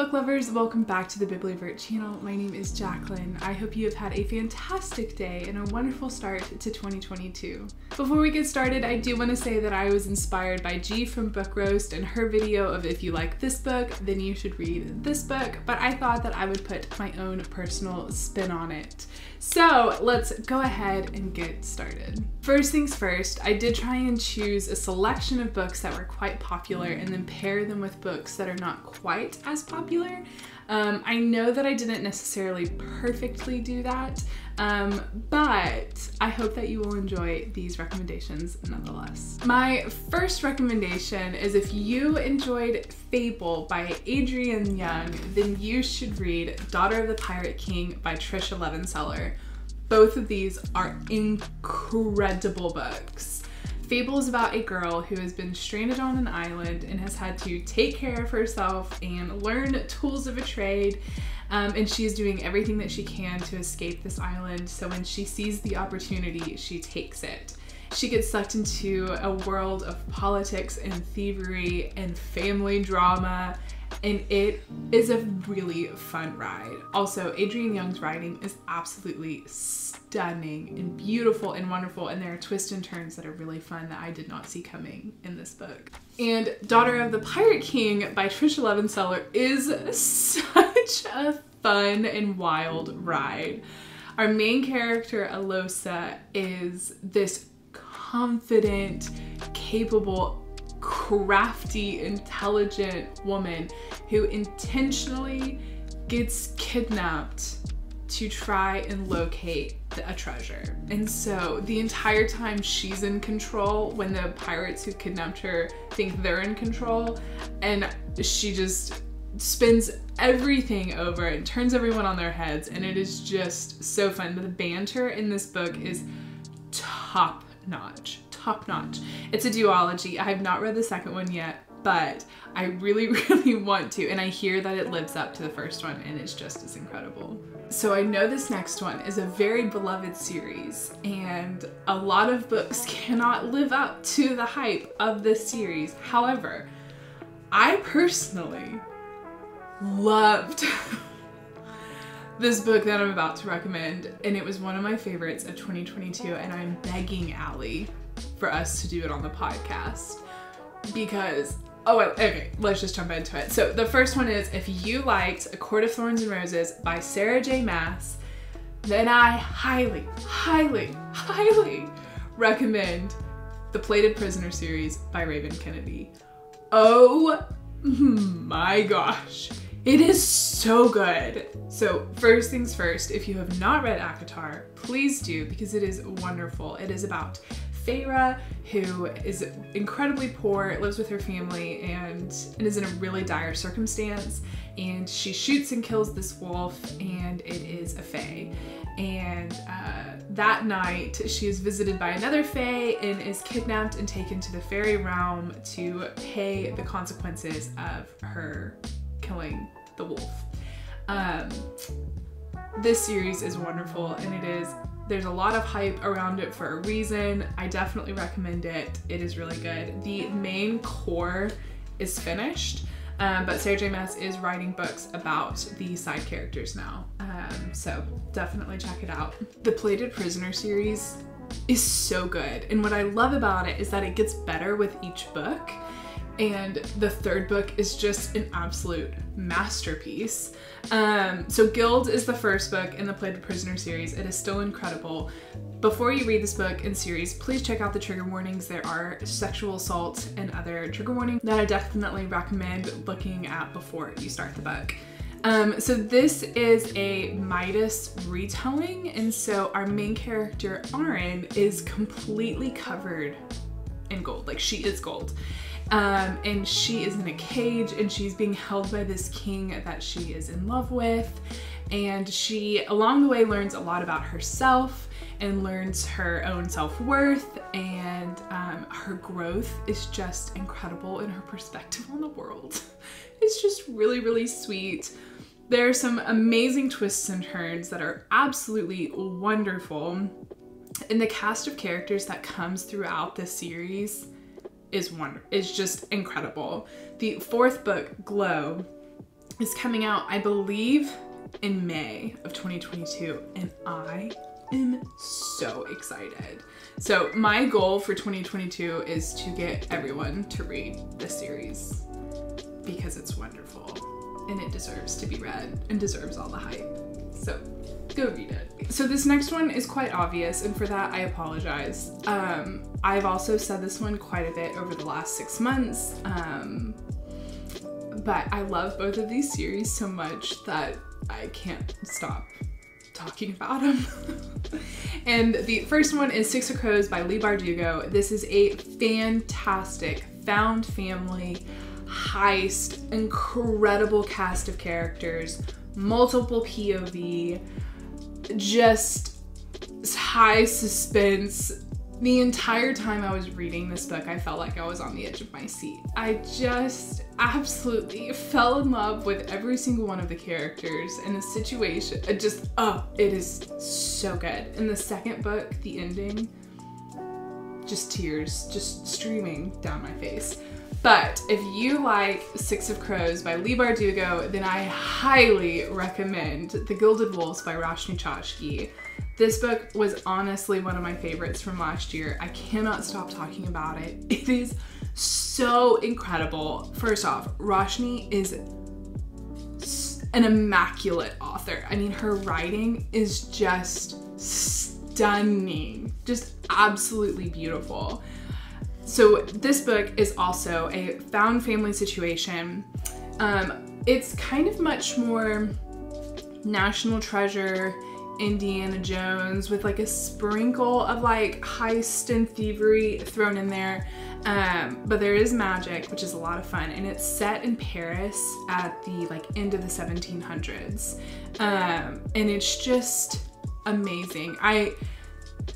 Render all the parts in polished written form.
book lovers, welcome back to the Bibliovert channel. My name is Jacqueline. I hope you have had a fantastic day and a wonderful start to 2022. Before we get started, I do want to say that I was inspired by G from Book Roast and her video of if you like this book, then you should read this book, but I thought that I would put my own personal spin on it. So let's go ahead and get started. First things first, I did try and choose a selection of books that were quite popular and then pair them with books that are not quite as popular. I know that I didn't necessarily perfectly do that, but I hope that you will enjoy these recommendations nonetheless. My first recommendation is if you enjoyed Fable by Adrienne Young, then you should read Daughter of the Pirate King by Trisha Levenseller. Both of these are incredible books. Fable is about a girl who has been stranded on an island and has had to take care of herself and learn tools of a trade. And she's doing everything that she can to escape this island. So when she sees the opportunity, she takes it. She gets sucked into a world of politics and thievery and family drama, and it is a really fun ride. Also, Adrienne Young's writing is absolutely stunning and beautiful and wonderful, and there are twists and turns that are really fun that I did not see coming in this book. And Daughter of the Pirate King by Trisha Levenseller is such a fun and wild ride. Our main character, Alosa, is this confident, capable, crafty, intelligent woman who intentionally gets kidnapped to try and locate a treasure. And so the entire time she's in control when the pirates who kidnapped her think they're in control, and she just spins everything over and turns everyone on their heads, and it is just so fun. The banter in this book is top notch. It's a duology. I have not read the second one yet, but I really want to, and I hear that it lives up to the first one and it's just as incredible. So I know this next one is a very beloved series, and a lot of books cannot live up to the hype of this series. However, I personally loved this book that I'm about to recommend, and it was one of my favorites of 2022, and I'm begging Allie for us to do it on the podcast because, okay, let's just jump into it. So the first one is, if you liked A Court of Thorns and Roses by Sarah J. Maas, then I highly recommend the Plated Prisoner series by Raven Kennedy. Oh my gosh. It is so good. So first things first, if you have not read ACOTAR, please do, because it is wonderful. It is about Feyre, who is incredibly poor, lives with her family, and is in a really dire circumstance. And she shoots and kills this wolf, and it is a fae. And that night, she is visited by another fae and is kidnapped and taken to the fairy realm to pay the consequences of her killing the wolf. This series is wonderful, and there's a lot of hype around it for a reason. I definitely recommend it. It is really good. The main core is finished, but Sarah J. Maas is writing books about the side characters now. So definitely check it out. The Plated Prisoner series is so good, and what I love about it is that it gets better with each book. And the third book is just an absolute masterpiece. So Gild is the first book in the Plated Prisoner series. It is still incredible. Before you read this book and series, please check out the trigger warnings. There are sexual assault and other trigger warnings that I definitely recommend looking at before you start the book. So this is a Midas retelling, and so our main character, Arin, is completely covered in gold. Like, she is gold. And she is in a cage, and she's being held by this king that she is in love with, and she along the way learns a lot about herself and learns her own self-worth, and her growth is just incredible, and her perspective on the world is just really sweet. There are some amazing twists and turns that are absolutely wonderful, and the cast of characters that comes throughout this series is just incredible. The fourth book, Glow, is coming out, I believe, in May of 2022, and I am so excited. So my goal for 2022 is to get everyone to read this series because it's wonderful and it deserves to be read and deserves all the hype. So go read it. So this next one is quite obvious, and for that I apologize. I've also said this one quite a bit over the last 6 months, but I love both of these series so much that I can't stop talking about them. And the first one is Six of Crows by Leigh Bardugo. This is a fantastic found family heist, incredible cast of characters, multiple POV, just high suspense. The entire time I was reading this book, I felt like I was on the edge of my seat. I just absolutely fell in love with every single one of the characters and the situation. It is so good. In the second book, the ending, just tears just streaming down my face. But if you like Six of Crows by Leigh Bardugo, then I highly recommend The Gilded Wolves by Roshni Chachki. This book was honestly one of my favorites from last year. I cannot stop talking about it. It is so incredible. First off, Roshni is an immaculate author. I mean, her writing is just stunning, just absolutely beautiful. So this book is also a found family situation. It's kind of much more National Treasure, Indiana Jones, with like a sprinkle of like heist and thievery thrown in there. But there is magic, which is a lot of fun, and it's set in Paris at the like end of the 1700s. And it's just amazing.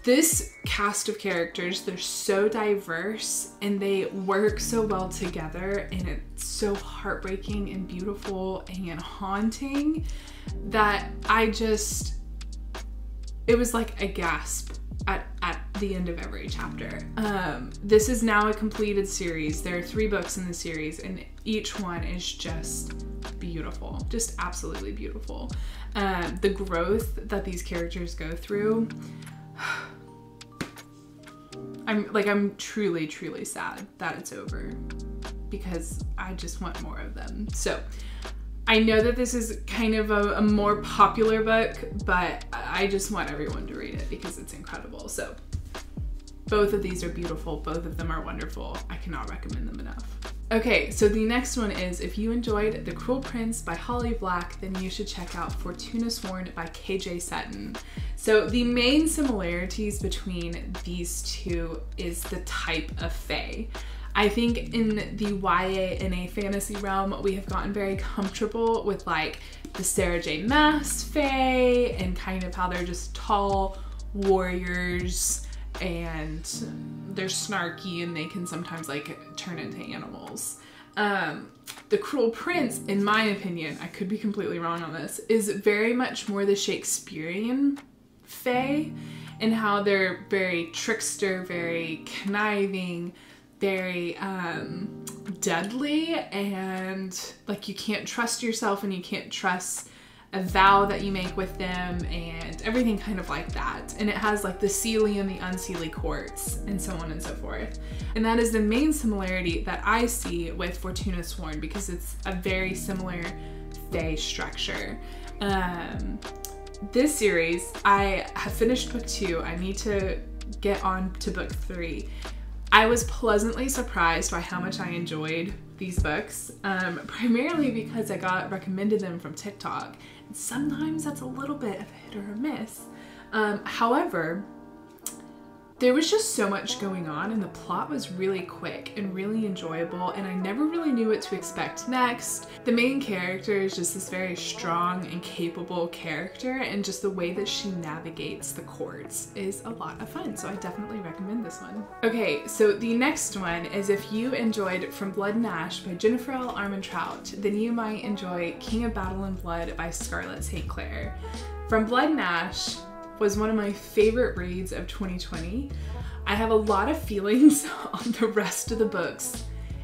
This cast of characters, they're so diverse and they work so well together, and it's so heartbreaking and beautiful and haunting that it was like a gasp at the end of every chapter. This is now a completed series. There are 3 books in the series, and each one is just beautiful, just absolutely beautiful. The growth that these characters go through, I'm truly, truly sad that it's over because I just want more of them. So I know that this is kind of a more popular book, but I just want everyone to read it because it's incredible. So both of these are beautiful. Both of them are wonderful. I cannot recommend them enough. Okay, so the next one is, if you enjoyed The Cruel Prince by Holly Black, then you should check out Fortuna Sworn by KJ Sutton. So the main similarities between these two is the type of fae. I think in the YA and a fantasy realm, we have gotten very comfortable with like the Sarah J. Maas fae and kind of how they're just tall warriors and they're snarky and they can sometimes like turn into animals. The Cruel Prince, in my opinion, I could be completely wrong on this, is very much more the Shakespearean fae and how they're very trickster, very conniving, very deadly, and like you can't trust yourself and you can't trust a vow that you make with them and everything kind of like that. And it has like the Seelie and the Unseelie courts and so on and so forth. And that is the main similarity that I see with Fortuna Sworn because it's a very similar fae structure. This series, I have finished book 2. I need to get on to book 3. I was pleasantly surprised by how much I enjoyed these books, primarily because I got recommended them from TikTok. And sometimes that's a little bit of a hit or a miss. However, there was just so much going on and the plot was really quick and really enjoyable, and I never really knew what to expect next. The main character is just this very strong and capable character, and just the way that she navigates the courts is a lot of fun, so I definitely recommend this one. Okay, so the next one is, if you enjoyed From Blood and Ash by Jennifer L. Armentrout, then you might enjoy King of Battle and Blood by Scarlett St. Clair. From Blood and Ash was one of my favorite reads of 2020. I have a lot of feelings on the rest of the books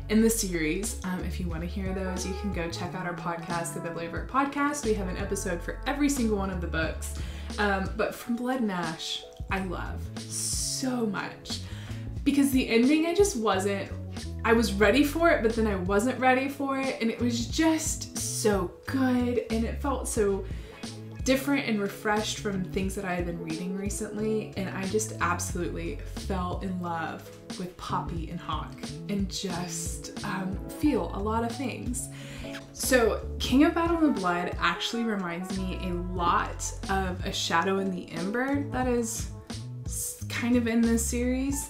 in the series. If you want to hear those, you can go check out our podcast, the Bibliovertpodcast. We have an episode for every single one of the books. But From Blood and Ash, I love so much because the ending, I was ready for it, but then I wasn't ready for it, and it was just so good, and it felt so different and refreshed from things that I had been reading recently, and I just absolutely fell in love with Poppy and Hawk and just feel a lot of things. So King of Battle and Blood actually reminds me a lot of A Shadow in the Ember that is kind of in this series,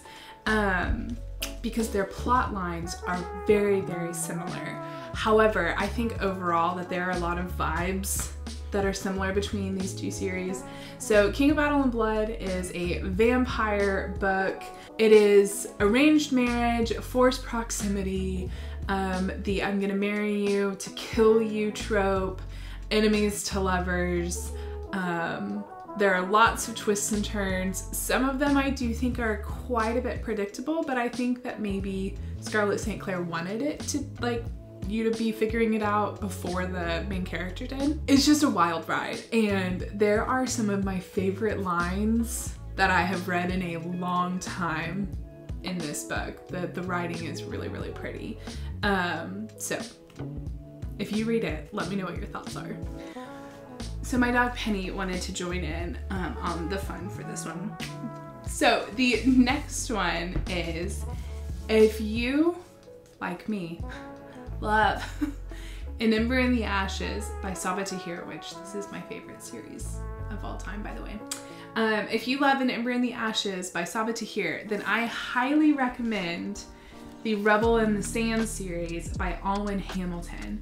because their plot lines are very, very similar. However, I think overall that there are a lot of vibes that are similar between these two series. So King of Battle and Blood is a vampire book. It is arranged marriage, forced proximity, the I'm gonna marry you to kill you trope, enemies to lovers. There are lots of twists and turns. Some of them I do think are quite a bit predictable, but I think that maybe Scarlett St. Clair wanted it to, like, you to be figuring it out before the main character did. It's just a wild ride, and there are some of my favorite lines that I have read in a long time in this book. The writing is really, really pretty. So if you read it, let me know what your thoughts are. So my dog Penny wanted to join in on the fun for this one. So the next one is, if you, like me, love An Ember in the Ashes by Saba Tahir, which this is my favorite series of all time, by the way. If you love An Ember in the Ashes by Saba Tahir, then I highly recommend the Rebel in the Sand series by Alwyn Hamilton.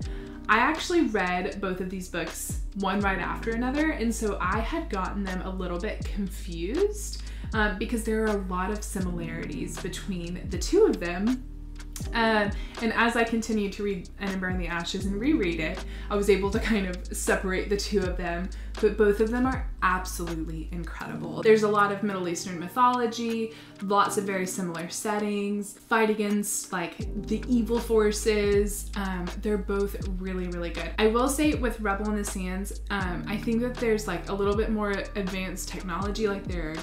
I actually read both of these books one right after another, and so I had gotten them a little bit confused because there are a lot of similarities between the two of them. And as I continued to read An Ember in the Ashes and reread it, I was able to kind of separate the two of them, but both of them are absolutely incredible. There's a lot of Middle Eastern mythology, lots of very similar settings, fight against like the evil forces. They're both really, really good. I will say with Rebel in the Sands, I think that there's like a little bit more advanced technology, like their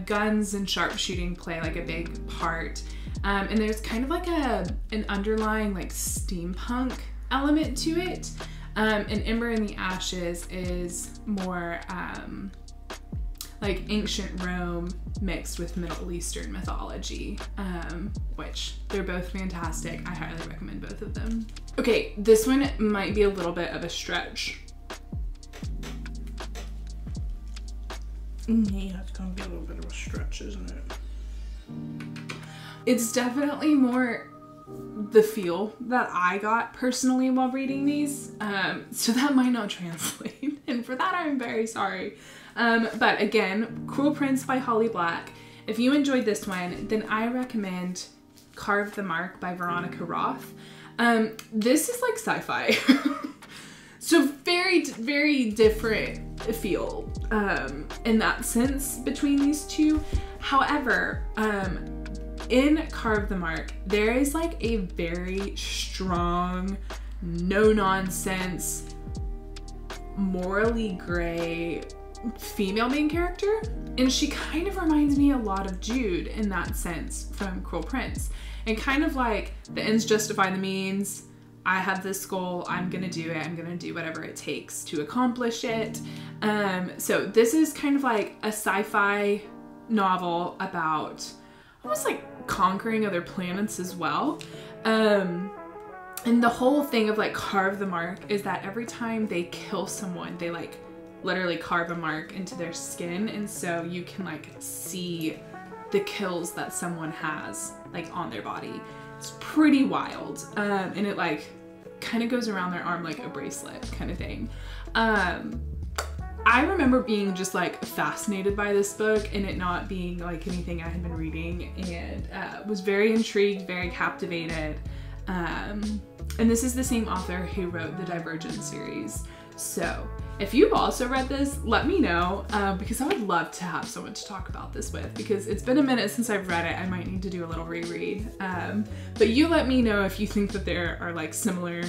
guns and sharpshooting play like a big part. And there's kind of like an underlying like steampunk element to it. And Ember in the Ashes is more like ancient Rome mixed with Middle Eastern mythology, which they're both fantastic. I highly recommend both of them. Okay, this one might be a little bit of a stretch. Yeah, it's gonna be a little bit of a stretch, isn't it? It's definitely more the feel that I got personally while reading these, so that might not translate, and for that I'm very sorry. But again, Cruel Prince by Holly Black. If you enjoyed this one, then I recommend Carve the Mark by Veronica Roth. This is like sci-fi. So very, very different feel in that sense between these two. However, in Carve the Mark, there is like a very strong, no-nonsense, morally gray female main character. And she kind of reminds me a lot of Jude in that sense from Cruel Prince. And kind of like the ends justify the means. I have this goal, I'm gonna do it, I'm gonna do whatever it takes to accomplish it. So this is kind of like a sci-fi novel about almost like conquering other planets as well. And the whole thing of like Carve the Mark is that every time they kill someone, they like literally carve a mark into their skin, and so you can like see the kills that someone has like on their body. It's pretty wild. And it like kind of goes around their arm like a bracelet kind of thing. I remember being just like fascinated by this book and it not being like anything I had been reading, and was very intrigued, very captivated. And this is the same author who wrote the Divergent series. So If you've also read this, let me know, because I would love to have someone to talk about this with, because it's been a minute since I've read it. I might need to do a little reread. But you let me know if you think that there are like similar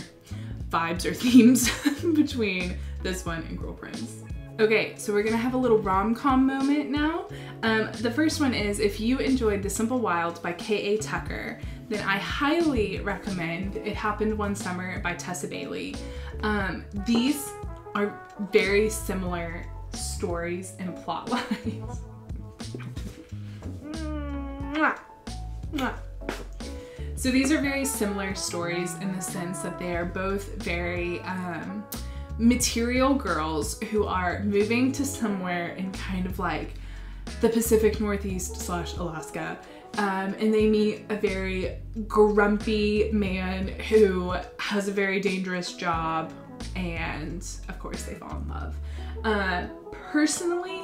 vibes or themes between this one and Girl Prince. Okay, so we're gonna have a little rom-com moment now. The first one is, if you enjoyed The Simple Wild by K.A. Tucker, then I highly recommend It Happened One Summer by Tessa Bailey. These are very similar stories and plot lines. So these are very similar stories in the sense that they are both very material girls who are moving to somewhere in kind of like the Pacific Northeast / Alaska. And they meet a very grumpy man who has a very dangerous job, and of course they fall in love. Personally,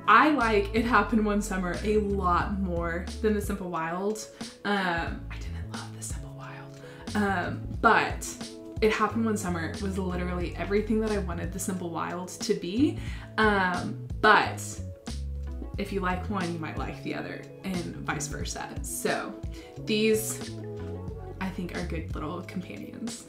I like It Happened One Summer a lot more than The Simple Wild. I didn't love The Simple Wild, but It Happened One Summer was literally everything that I wanted The Simple Wild to be. But if you like one, you might like the other, and vice versa. So these, I think, are good little companions.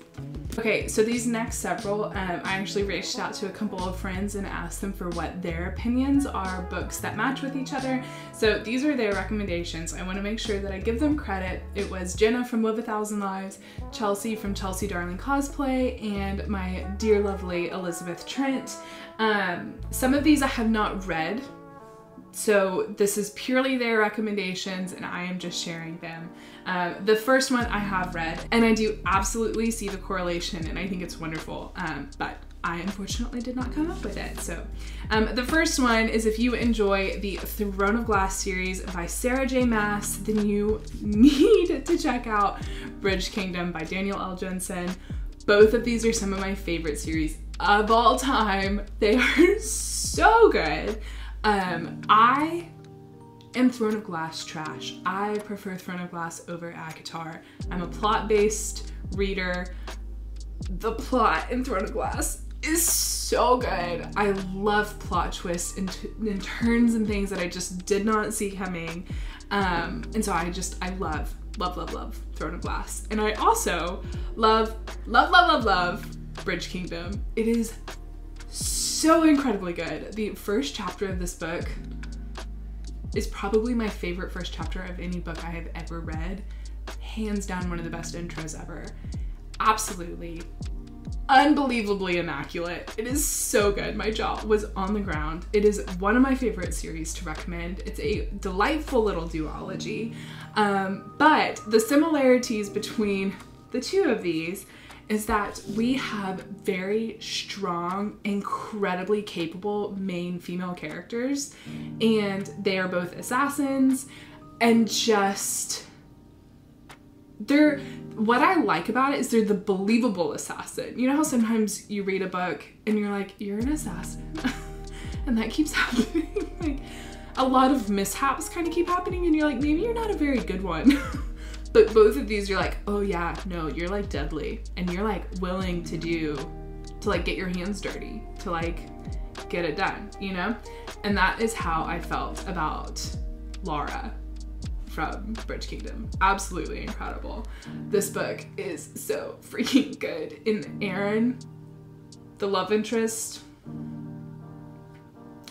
Okay, so these next several, I actually reached out to a couple of friends and asked them for what their opinions are, books that match with each other. So these are their recommendations. I want to make sure that I give them credit. It was Jenna from Live a Thousand Lives, Chelsea from Chelsea Darling Cosplay, and my dear lovely Elizabeth Trent. Some of these I have not read, so this is purely their recommendations and I am just sharing them. The first one I have read, and I do absolutely see the correlation and I think it's wonderful, but I unfortunately did not come up with it. So the first one is, if you enjoy the Throne of Glass series by Sarah J. Maas, then you need to check out Bridge Kingdom by Daniel L. Jensen. Both of these are some of my favorite series of all time. They are so good. I am Throne of Glass trash. I prefer Throne of Glass over ACOTAR. I'm a plot-based reader. The plot in Throne of Glass is so good. I love plot twists and turns and things that I just did not see coming. And so I love Throne of Glass. And I also love Bridge Kingdom. It is so incredibly good. The first chapter of this book is probably my favorite first chapter of any book I have ever read. Hands down, one of the best intros ever. Absolutely, unbelievably immaculate. It is so good. My jaw was on the ground. It is one of my favorite series to recommend. It's a delightful little duology. But the similarities between the two of these is that we have very strong, incredibly capable main female characters, and they are both assassins, and just, what I like about it is they're the believable assassin. You know how sometimes you read a book and you're like, you're an assassin, and that keeps happening. Like, a lot of mishaps kind of keep happening and you're like, maybe you're not a very good one. But both of these, you're like, oh yeah, no, you're like deadly. And you're like willing to like get your hands dirty, to like get it done, you know? And that is how I felt about Laura from Bridge Kingdom. Absolutely incredible. This book is so freaking good. And Aaron, the love interest,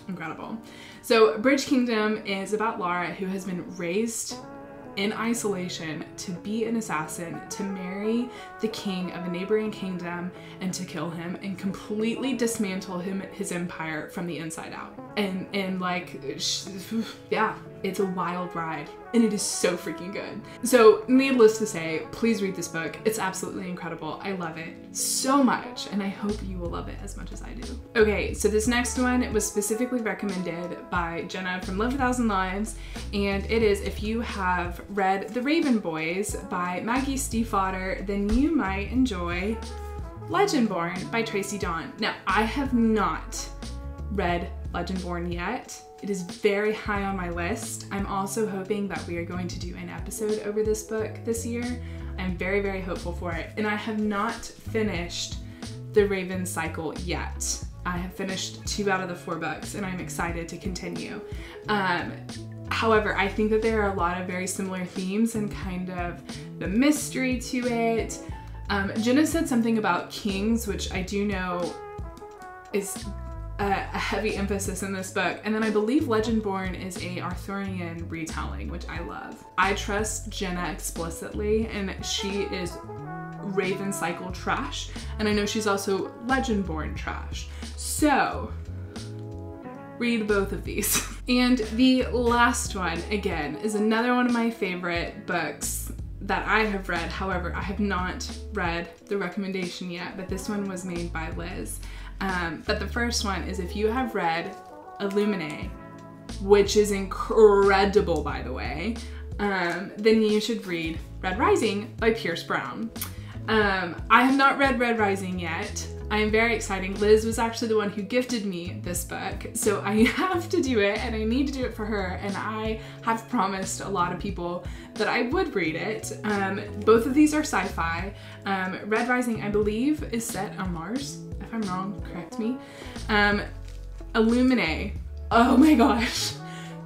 incredible. So Bridge Kingdom is about Laura, who has been raised in isolation to be an assassin, to marry the king of a neighboring kingdom and to kill him and completely dismantle his empire from the inside out. And like, yeah, it's a wild ride and it is so freaking good. So needless to say, please read this book. It's absolutely incredible. I love it so much and I hope you will love it as much as I do. Okay, so this next one was specifically recommended by Jenna from Live a Thousand Lives, and it is, if you have read The Raven Boys by Maggie Stiefvater, then you might enjoy Legendborn by Tracy Dawn. Now, I have not read Legendborn yet. It is very high on my list. I'm also hoping that we are going to do an episode over this book this year. I'm very, very hopeful for it. And I have not finished the Raven cycle yet. I have finished 2 out of the 4 books and I'm excited to continue. However, I think that there are a lot of very similar themes and kind of the mystery to it. Jenna said something about kings, which I do know is a heavy emphasis in this book. And then I believe Legendborn is a Arthurian retelling, which I love. I trust Jenna explicitly, and she is Raven Cycle trash. And I know she's also Legendborn trash. So read both of these. And the last one, again, is another one of my favorite books that I have read. However, I have not read the recommendation yet, but this one was made by Liz. But the first one is, if you have read Illumine, which is incredible, by the way, then you should read Red Rising by Pierce Brown. I have not read Red Rising yet. I am very excited. Liz was actually the one who gifted me this book, so I have to do it, and I need to do it for her, and I have promised a lot of people that I would read it. Both of these are sci-fi. Red Rising, I believe, is set on Mars. If I'm wrong, correct me. Illumine, oh my gosh.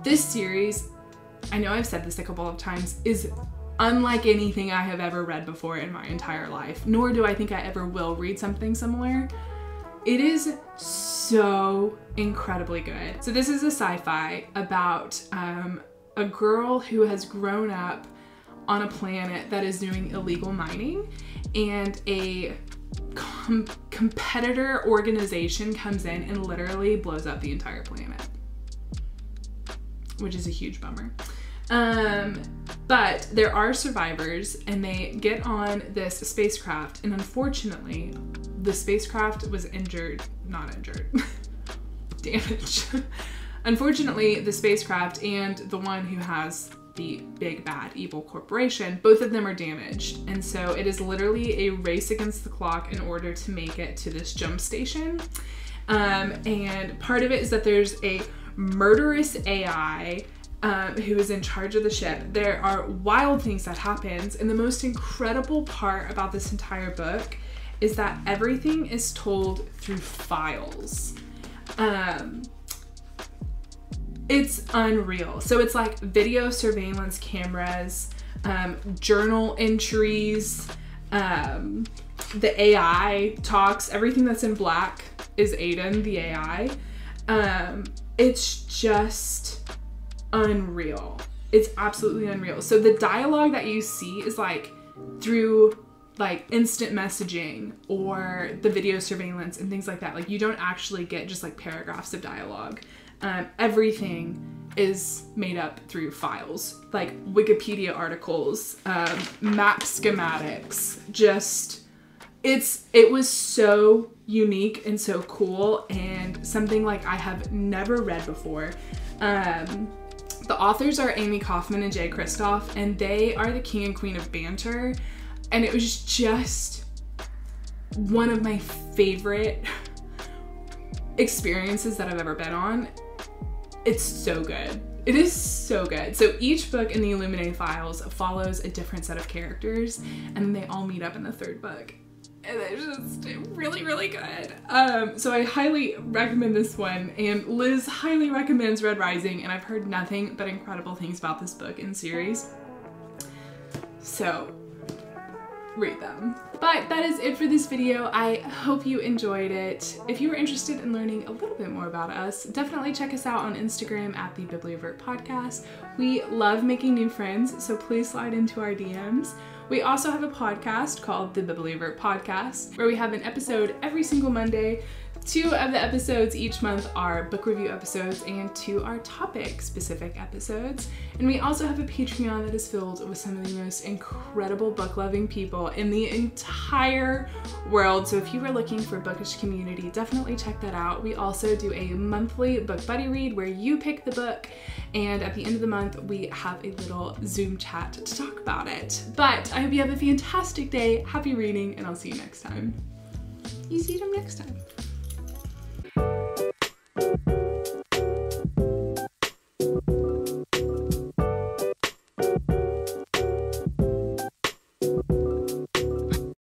This series, I know I've said this a couple of times, is unlike anything I have ever read before in my entire life, nor do I think I ever will read something similar. It is so incredibly good. So this is a sci-fi about a girl who has grown up on a planet that is doing illegal mining, and a competitor organization comes in and literally blows up the entire planet, which is a huge bummer. But there are survivors, and they get on this spacecraft, and unfortunately the spacecraft was damaged. Unfortunately, the spacecraft and the one who has the big bad evil corporation, both of them are damaged. And so it is literally a race against the clock in order to make it to this jump station. And part of it is that there's a murderous AI who is in charge of the ship. There are wild things that happens, and the most incredible part about this entire book is that everything is told through files. It's unreal. So it's like video surveillance cameras, journal entries, the AI talks, everything that's in black is Aiden, the AI. It's just unreal. It's absolutely unreal. So the dialogue that you see is like through like instant messaging or the video surveillance and things like that. Like you don't actually get just like paragraphs of dialogue. Everything is made up through files, like Wikipedia articles, map schematics, just, it was so unique and so cool, and something like I have never read before. The authors are Amy Kaufman and Jay Kristoff, and they are the king and queen of banter, and it was just one of my favorite experiences that I've ever been on. It's so good. It is so good. So each book in the Illumine files follows a different set of characters, and then they all meet up in the third book. And it's just really, really good. So I highly recommend this one, and Liz highly recommends Red Rising, and I've heard nothing but incredible things about this book and series. So read them. But that is it for this video. I hope you enjoyed it. If you were interested in learning a little bit more about us, definitely check us out on Instagram at the Bibliovertpodcast. We love making new friends, so please slide into our DMs. We also have a podcast called the Bibliovertpodcast, where we have an episode every single Monday. 2 of the episodes each month are book review episodes, and 2 are topic-specific episodes. And we also have a Patreon that is filled with some of the most incredible book-loving people in the entire world. So if you are looking for a bookish community, definitely check that out. We also do a monthly book buddy read where you pick the book, and at the end of the month, we have a little Zoom chat to talk about it. But I hope you have a fantastic day, happy reading, and I'll see you next time. You see them next time.